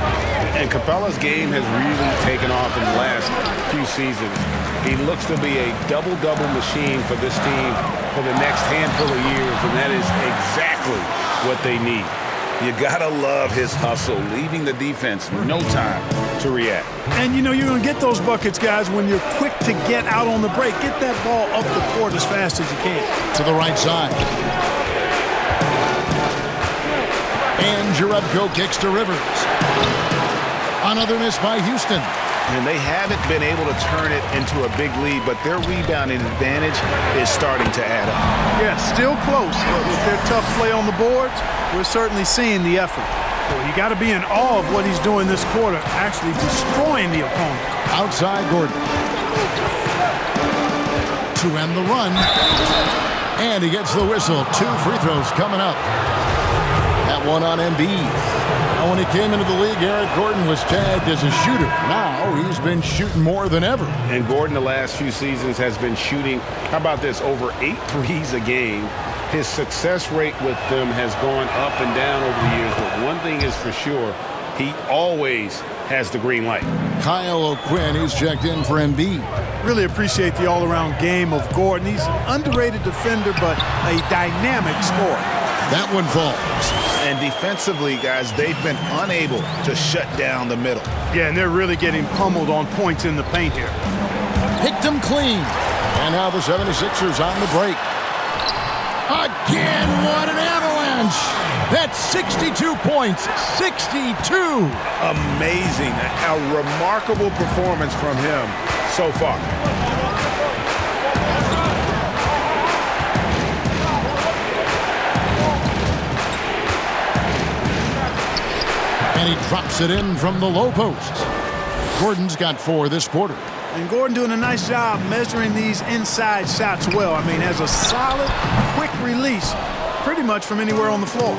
S3: And Capella's game has really taken off in the last few seasons. He looks to be a double-double machine for this team for the next handful of years, and that is exactly what they need. You gotta love his hustle, leaving the defense no time to react.
S4: And you know you're going to get those buckets, guys, when you're quick to get out on the break. Get that ball up the court as fast as you can.
S1: To the right side. And Jerebko kicks to Rivers. Another miss by Houston.
S3: And they haven't been able to turn it into a big lead, but their rebounding advantage is starting to add up.
S4: Yeah, still close, but with their tough play on the boards, we're certainly seeing the effort. Well, you got to be in awe of what he's doing this quarter, actually destroying the opponent.
S1: Outside Gordon. To end the run. And he gets the whistle. 2 free throws coming up. That one on Embiid. Now, when he came into the league, Eric Gordon was tagged as a shooter. Now he's been shooting more than ever.
S3: And Gordon the last few seasons has been shooting, how about this, over 8 threes a game. His success rate with them has gone up and down over the years, but one thing is for sure, he always has the green light.
S1: Kyle O'Quinn, he's checked in for Embiid.
S4: Really appreciate the all-around game of Gordon. He's an underrated defender, but a dynamic scorer.
S1: That one falls.
S3: And defensively, guys, they've been unable to shut down the middle.
S4: Yeah, and they're really getting pummeled on points in the paint here.
S1: Picked him clean. And now the 76ers on the break. Again, what an avalanche. That's 62 points. 62.
S3: Amazing. A remarkable performance from him so far. And he drops it in from the low post. Gordon's got 4 this quarter.
S4: And Gordon doing a nice job measuring these inside shots well. I mean, has a solid, quick release pretty much from anywhere on the floor.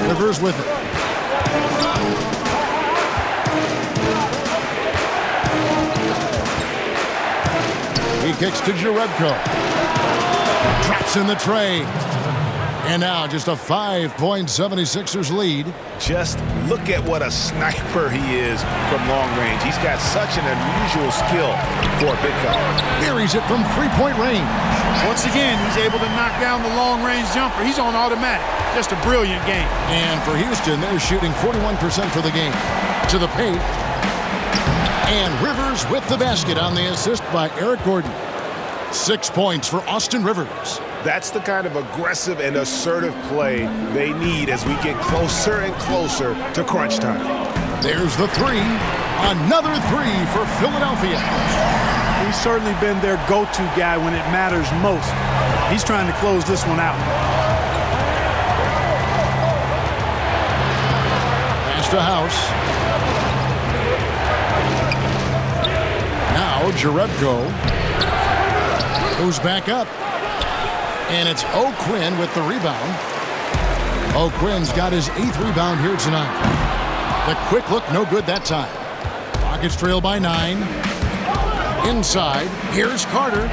S1: Rivers with it. He kicks to Jerebko. Drops in the tray. And now just a 5-point 76ers lead.
S3: Just look at what a sniper he is from long range. He's got such an unusual skill for a big fella.
S1: Buries it from three-point range.
S4: Once again, he's able to knock down the long-range jumper. He's on automatic. Just a brilliant game.
S1: And for Houston, they're shooting 41% for the game. To the paint. And Rivers with the basket on the assist by Eric Gordon. 6 points for Austin Rivers.
S3: That's the kind of aggressive and assertive play they need as we get closer and closer to crunch time.
S1: There's the three. Another three for Philadelphia.
S4: He's certainly been their go-to guy when it matters most. He's trying to close this one out.
S1: Pass to House. Now Jerebko goes back up. And it's O'Quinn with the rebound. O'Quinn's got his 8th rebound here tonight. The quick look, no good that time. Rockets trail by 9. Inside, here's Carter.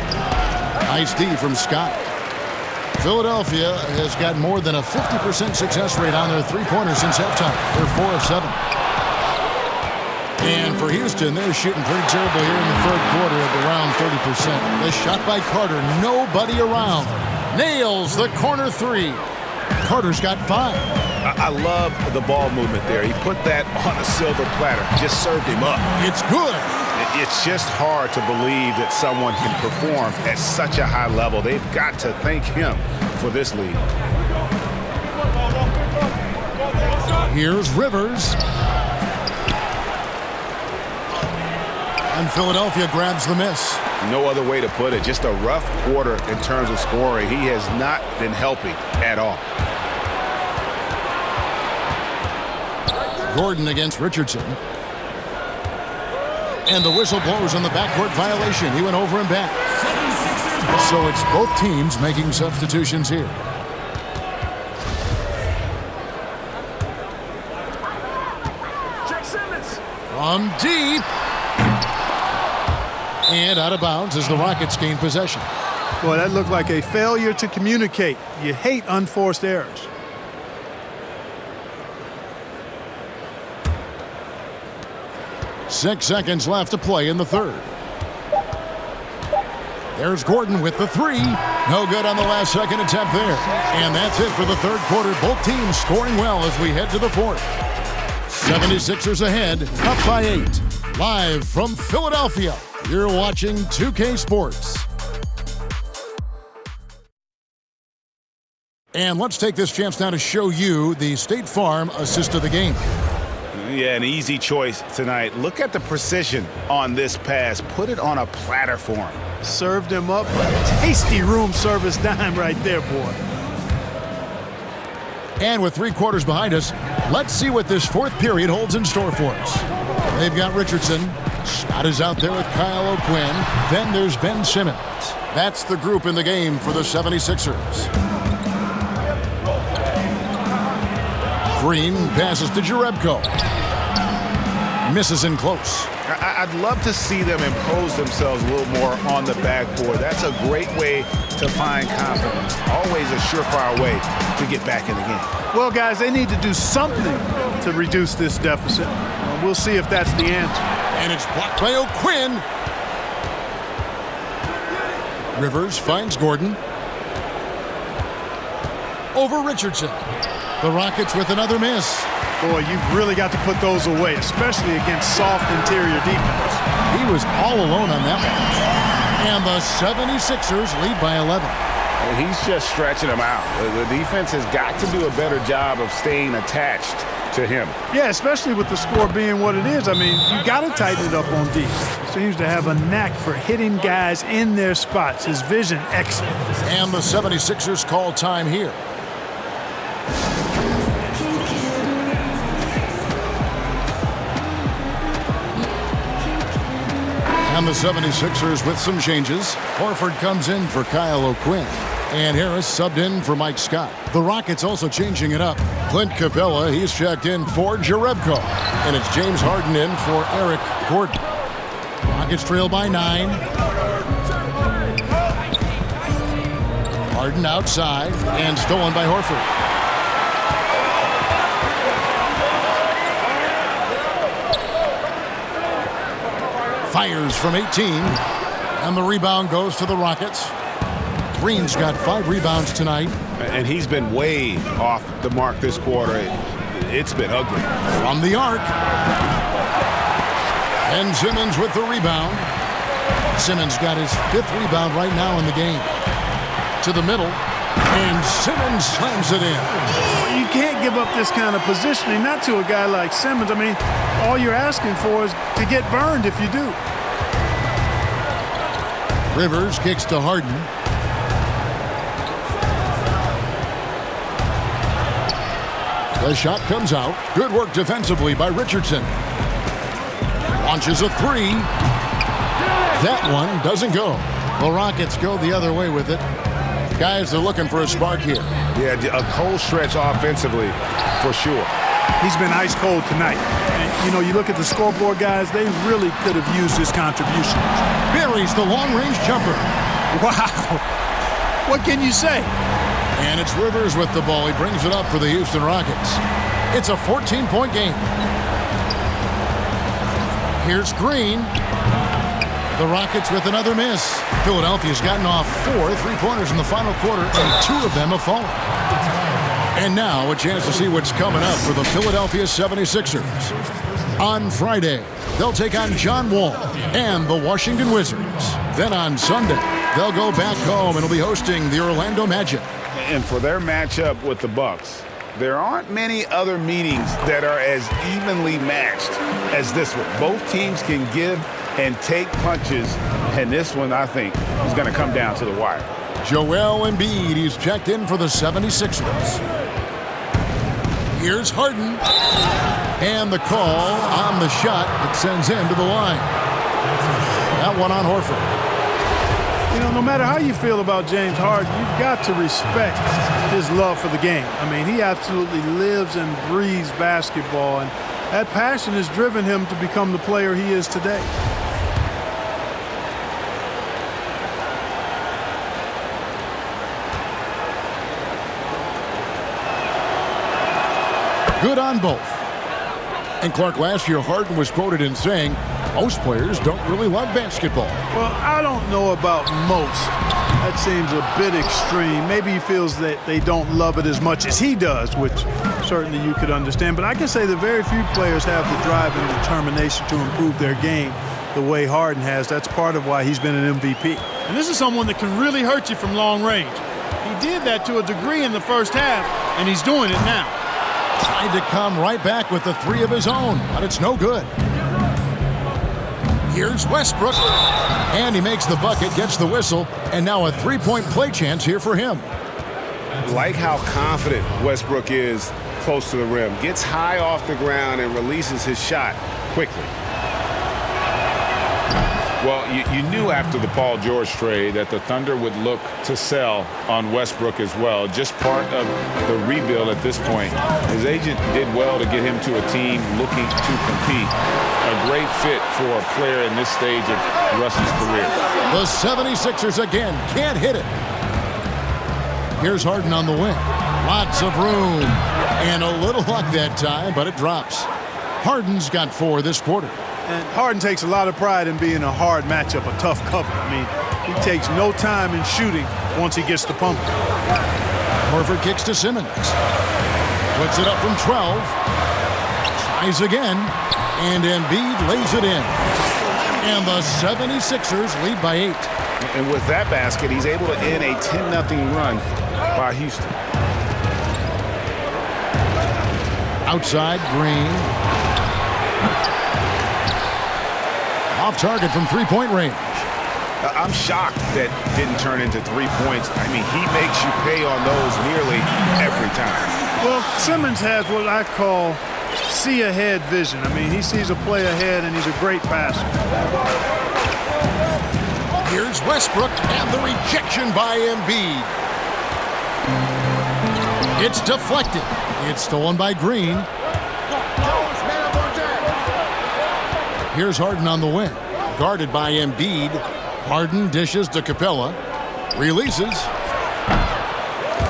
S1: Nice D from Scott. Philadelphia has got more than a 50% success rate on their three-pointers since halftime. They're 4 of 7. And for Houston, they're shooting pretty terrible here in the third quarter at around 30%. The shot by Carter, nobody around. Nails the corner three. Carter's got 5.
S3: I love the ball movement there. He put that on a silver platter. Just served him up.
S1: It's good.
S3: It's just hard to believe that someone can perform at such a high level. They've got to thank him for this lead.
S1: Here's Rivers. And Philadelphia grabs the miss.
S3: No other way to put it. Just a rough quarter in terms of scoring. He has not been helping at all.
S1: Gordon against Richardson. And the whistle blows on the backcourt violation. He went over and back. So it's both teams making substitutions here. From deep. And out of bounds as the Rockets gain possession.
S4: Boy, that looked like a failure to communicate. You hate unforced errors.
S1: Six seconds left to play in the third. There's Gordon with the three. No good on the last second attempt there. And that's it for the third quarter. Both teams scoring well as we head to the fourth. 76ers ahead, up by 8. Live from Philadelphia, you're watching 2K Sports. And let's take this chance now to show you the State Farm assist of the game.
S3: Yeah, an easy choice tonight. Look at the precision on this pass. Put it on a platter for him.
S4: Served him up a tasty room service dime right there, boy.
S1: And with 3 quarters behind us, let's see what this fourth period holds in store for us. They've got Richardson. Scott is out there with Kyle O'Quinn. Then there's Ben Simmons. That's the group in the game for the 76ers. Green passes to Jerebko. Misses in close.
S3: I'd love to see them impose themselves a little more on the backboard. That's a great way to find confidence. Always a surefire way to get back in the game.
S4: Well, guys, they need to do something to reduce this deficit. We'll see if that's the answer.
S1: And it's blocked by O'Quinn. Rivers finds Gordon. Over Richardson. The Rockets with another miss.
S4: Boy, you've really got to put those away, especially against soft interior defense.
S1: He was all alone on that one. And the 76ers lead by 11.
S3: He's just stretching them out. The defense has got to do a better job of staying attached to him.
S4: Yeah, especially with the score being what it is. I mean, you got to tighten it up on defense. Seems to have a knack for hitting guys in their spots. His vision excellent.
S1: And the 76ers call time here. And the 76ers with some changes. Horford comes in for Kyle O'Quinn. And Harris subbed in for Mike Scott. The Rockets also changing it up. Clint Capella, he's checked in for Jerebko. And it's James Harden in for Eric Gordon. Rockets trail by 9. Harden outside and stolen by Horford. Fires from 18. And the rebound goes to the Rockets. Green's got 5 rebounds tonight.
S3: And he's been way off the mark this quarter. It's been ugly.
S1: From the arc. And Simmons with the rebound. Simmons got his 5th rebound right now in the game. To the middle. And Simmons slams it in.
S4: You can't give up this kind of positioning, not to a guy like Simmons. I mean, all you're asking for is to get burned if you do.
S1: Rivers kicks to Harden. The shot comes out. Good work defensively by Richardson. Launches a 3. That one doesn't go. The Rockets go the other way with it. Guys, they're looking for a spark here.
S3: Yeah, a cold stretch offensively for sure.
S4: He's been ice cold tonight. And, you know, you look at the scoreboard, guys, they really could have used his contribution.
S1: Buries the long-range jumper.
S4: Wow. What can you say?
S1: And it's Rivers with the ball. He brings it up for the Houston Rockets. It's a 14-point game. Here's Green. The Rockets with another miss. Philadelphia's gotten off 4 3-pointers in the final quarter, and 2 of them have fallen. And now a chance to see what's coming up for the Philadelphia 76ers. On Friday, they'll take on John Wall and the Washington Wizards. Then on Sunday, they'll go back home and will be hosting the Orlando Magic.
S3: And for their matchup with the Bucks, there aren't many other meetings that are as evenly matched as this one. Both teams can give and take punches, and this one, I think, is going to come down to the wire.
S1: Joel Embiid, he's checked in for the 76ers. Here's Harden. And the call on the shot that sends him to the line. That one on Horford.
S4: You know, no matter how you feel about James Harden, you've got to respect his love for the game. I mean, he absolutely lives and breathes basketball, and that passion has driven him to become the player he is today.
S1: Good on both. And Clark, last year Harden was quoted in saying, most players don't really love basketball.
S4: Well, I don't know about most. That seems a bit extreme. Maybe he feels that they don't love it as much as he does, which certainly you could understand. But I can say that very few players have the drive and determination to improve their game the way Harden has. That's part of why he's been an MVP. And this is someone that can really hurt you from long range. He did that to a degree in the first half, and he's doing it now.
S1: Tried to come right back with the 3 of his own, but it's no good. Here's Westbrook. And he makes the bucket, gets the whistle, and now a 3-point play chance here for him.
S3: Like how confident Westbrook is close to the rim. Gets high off the ground and releases his shot quickly. Well, you knew after the Paul George trade that the Thunder would look to sell on Westbrook as well. Just part of the rebuild at this point. His agent did well to get him to a team looking to compete. A great fit for a player in this stage of Russ's career.
S1: The 76ers again can't hit it. Here's Harden on the wing. Lots of room. And a little luck that time, but it drops. Harden's got 4 this quarter.
S4: And Harden takes a lot of pride in being a hard matchup, a tough cover. I mean, he takes no time in shooting once he gets to pumping.
S1: Horford kicks to Simmons. Puts it up from 12. Tries again. And Embiid lays it in. And the 76ers lead by 8.
S3: And with that basket, he's able to end a 10-0 run by Houston.
S1: Outside, Green. Off target from 3-point range.
S3: I'm shocked that didn't turn into 3 points. I mean, he makes you pay on those nearly every time.
S4: Well, Simmons has what I call see-ahead vision. I mean, he sees a play ahead, and he's a great passer.
S1: Here's Westbrook and the rejection by Embiid. It's deflected. It's stolen by Green. Here's Harden on the wing. Guarded by Embiid. Harden dishes to Capella. Releases.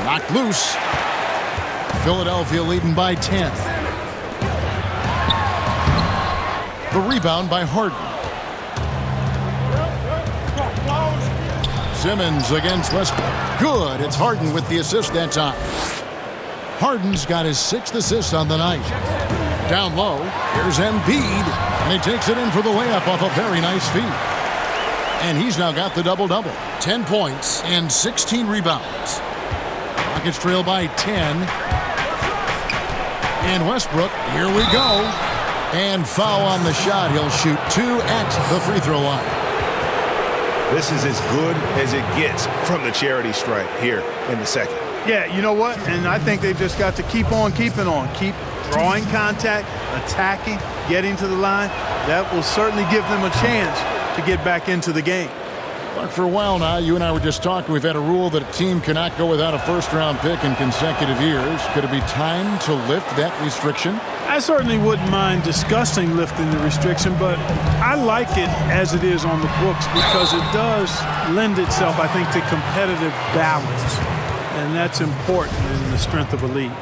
S1: Knocked loose. Philadelphia leading by 10. The rebound by Harden. Simmons against Westbrook. Good. It's Harden with the assist that time. Harden's got his 6th assist on the night. Down low. Here's Embiid. And he takes it in for the layup off a very nice feed. And he's now got the double-double. 10 points and 16 rebounds. Rockets trail by 10. And Westbrook, here we go. And foul on the shot. He'll shoot 2 at the free throw line.
S7: This is as good as it gets from the charity stripe here in the second.
S4: Yeah, you know what? And I think they've just got to keep on keeping on. Keep drawing contact, attacking, getting to the line. That will certainly give them a chance to get back into the game.
S1: But for a while now, you and I were just talking, we've had a rule that a team cannot go without a first-round pick in consecutive years. Could it be time to lift that restriction?
S4: I certainly wouldn't mind discussing lifting the restriction, but I like it as it is on the books because it does lend itself, I think, to competitive balance. And that's important in the strength of a league.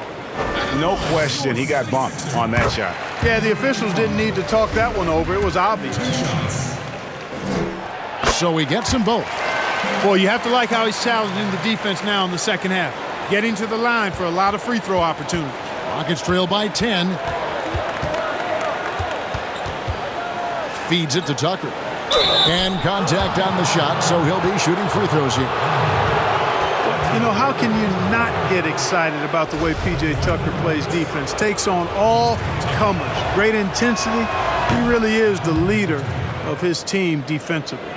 S3: No question, he got bumped on that shot.
S4: Yeah, the officials didn't need to talk that one over. It was obvious.
S1: So he gets them both.
S4: Boy, you have to like how he's challenging the defense now in the second half. Getting to the line for a lot of free throw opportunities.
S1: Rockets trail by 10. Feeds it to Tucker. And contact on the shot, so he'll be shooting free throws here.
S4: You know, how can you not get excited about the way P.J. Tucker plays defense? Takes on all comers. Great intensity. He really is the leader of his team defensively.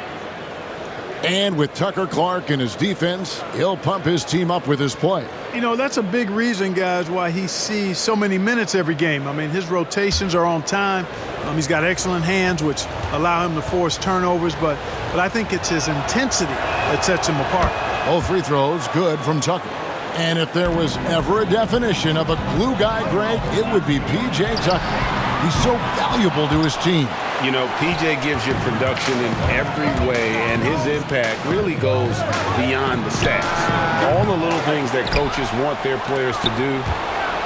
S1: And with Tucker Clark in his defense, he'll pump his team up with his play.
S4: You know, that's a big reason, guys, why he sees so many minutes every game. I mean, his rotations are on time. He's got excellent hands, which allow him to force turnovers. But I think it's his intensity that sets him apart.
S1: Both free throws good from Tucker. And if there was ever a definition of a glue guy, Greg, it would be P.J. Tucker. He's so valuable to his team.
S3: You know, P.J. gives you production in every way, and his impact really goes beyond the stats. All the little things that coaches want their players to do,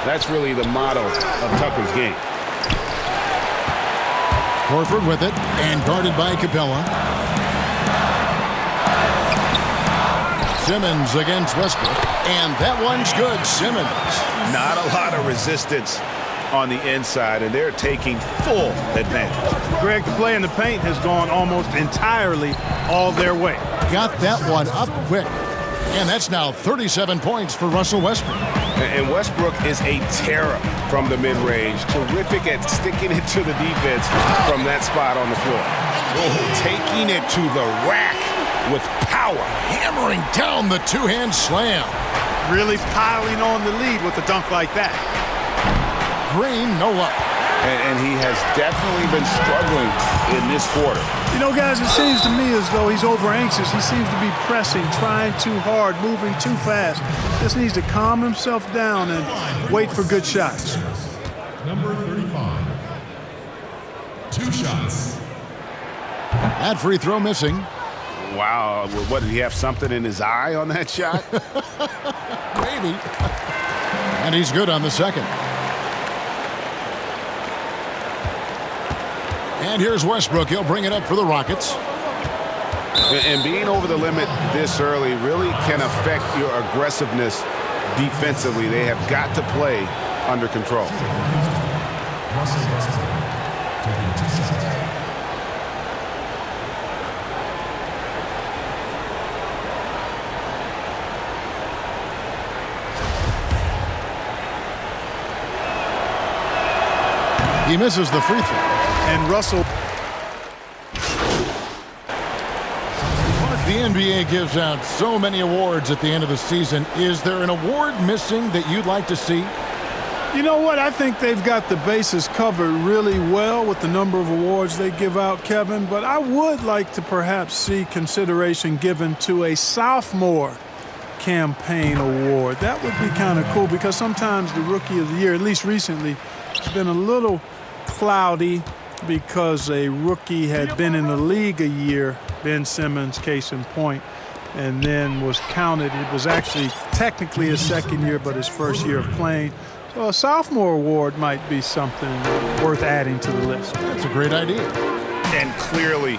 S3: that's really the motto of Tucker's game.
S1: Horford with it, and guarded by Capella. Simmons against Westbrook, and that one's good. Simmons.
S7: Not a lot of resistance on the inside, and they're taking full advantage.
S4: Greg, the play in the paint has gone almost entirely all their way.
S1: Got that one up quick. And that's now 37 points for Russell Westbrook.
S3: And Westbrook is a terror from the mid-range. Terrific at sticking it to the defense from that spot on the floor. Taking it to the rack with power.
S1: Hammering down the two-hand slam.
S4: Really piling on the lead with a dunk like that.
S1: Green, no luck.
S3: And he has definitely been struggling in this quarter.
S4: You know, guys, it seems to me as though he's over-anxious. He seems to be pressing, trying too hard, moving too fast. Just needs to calm himself down and wait for good shots.
S8: Number 35. 2 shots.
S1: That free throw missing.
S3: Wow, what, did he have something in his eye on that shot?
S1: Maybe. And he's good on the second. And here's Westbrook. He'll bring it up for the Rockets.
S3: And being over the limit this early really can affect your aggressiveness defensively. They have got to play under control.
S8: Russell Westbrook taking 2 shots.
S1: He misses the free throw.
S4: And Russell.
S1: The NBA gives out so many awards at the end of the season. Is there an award missing that you'd like to see?
S4: You know what? I think they've got the bases covered really well with the number of awards they give out, Kevin, but I would like to perhaps see consideration given to a sophomore campaign award. That would be kind of cool because sometimes the Rookie of the Year, at least recently, has been a little cloudy because a rookie had been in the league a year, Ben Simmons, case in point, and then was counted. It was actually technically his second year, but his first year of playing. So a sophomore award might be something worth adding to the list.
S1: That's a great idea.
S7: And clearly,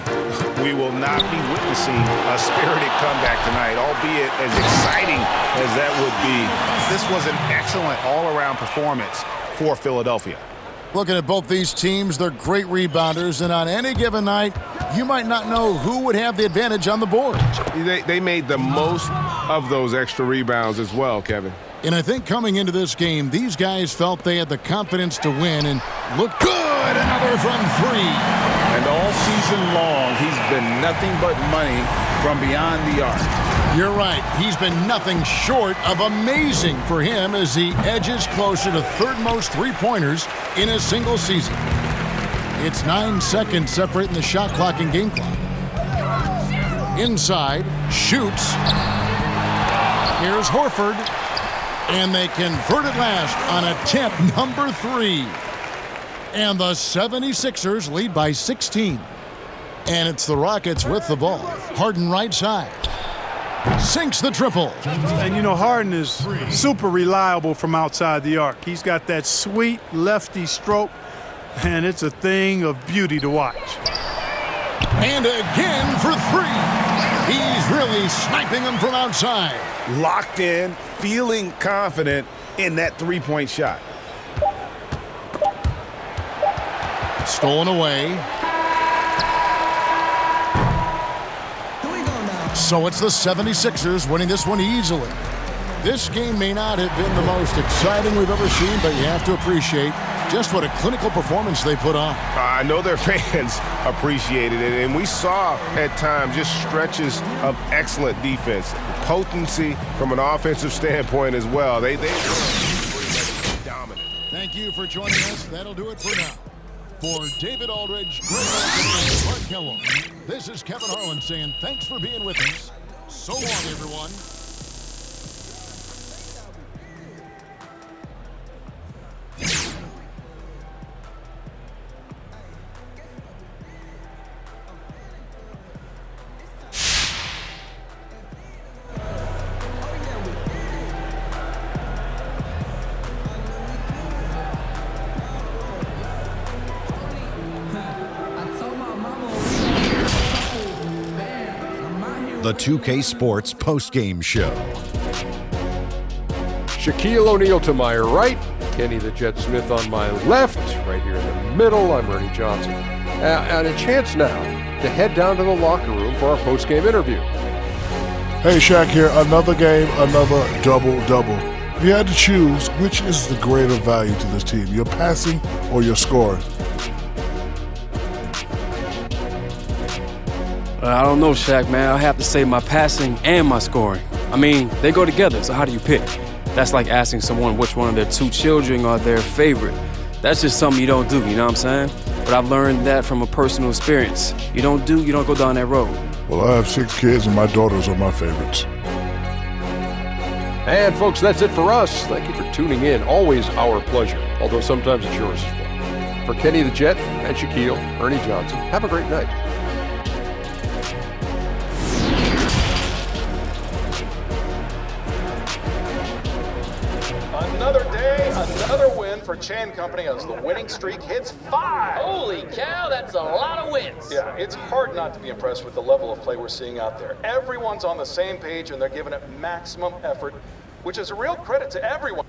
S7: we will not be witnessing a spirited comeback tonight, albeit as exciting as that would be. This was an excellent all-around performance for Philadelphia.
S1: Looking at both these teams, they're great rebounders, and on any given night, you might not know who would have the advantage on the board.
S3: They made the most of those extra rebounds as well, Kevin.
S1: And I think coming into this game, these guys felt they had the confidence to win and look good. Another from three.
S7: And all season long, he's been nothing but money from beyond the arc.
S1: You're right. He's been nothing short of amazing for him as he edges closer to third most three-pointers in a single season. It's 9 seconds separating the shot clock and game clock. Inside, shoots. Here's Horford. And they convert it last on attempt number 3. And the 76ers lead by 16. And it's the Rockets with the ball. Harden right side. Sinks the triple.
S4: And you know, Harden is super reliable from outside the arc. He's got that sweet lefty stroke, and it's a thing of beauty to watch.
S1: And again for 3. He's really sniping them from outside.
S7: Locked in, feeling confident in that three-point shot.
S1: Stolen away. So it's the 76ers winning this one easily. This game may not have been the most exciting we've ever seen, but you have to appreciate just what a clinical performance they put on.
S3: I know their fans appreciated it, and we saw at times just stretches of excellent defense, potency from an offensive standpoint as well. They were dominant.
S1: Thank you for joining us. That'll do it for now. For David Aldridge, Greg Olsen, and Mark Kellogg, this is Kevin Harlan saying thanks for being with us. So long, everyone.
S9: The 2K Sports postgame show.
S10: Shaquille O'Neal to my right, Kenny the Jet Smith on my left, right here in the middle, I'm Ernie Johnson. And a chance now to head down to the locker room for our postgame interview.
S11: Hey, Shaq here. Another game, another double-double. If you had to choose, which is the greater value to this team, your passing or your scoring?
S12: I don't know, Shaq, man. I have to say my passing and my scoring. I mean, they go together, so how do you pick? That's like asking someone which one of their 2 children are their favorite. That's just something you don't do, you know what I'm saying? But I've learned that from a personal experience. You don't go down that road.
S11: Well, I have 6 kids, and my daughters are my favorites.
S10: And, folks, that's it for us. Thank you for tuning in. Always our pleasure, although sometimes it's yours as well. For Kenny the Jet and Shaquille, Ernie Johnson, have a great night.
S13: Another day, another win for Chan Company as the winning streak hits 5.
S14: Holy cow, that's a lot of wins.
S13: Yeah, it's hard not to be impressed with the level of play we're seeing out there. Everyone's on the same page and they're giving it maximum effort, which is a real credit to everyone.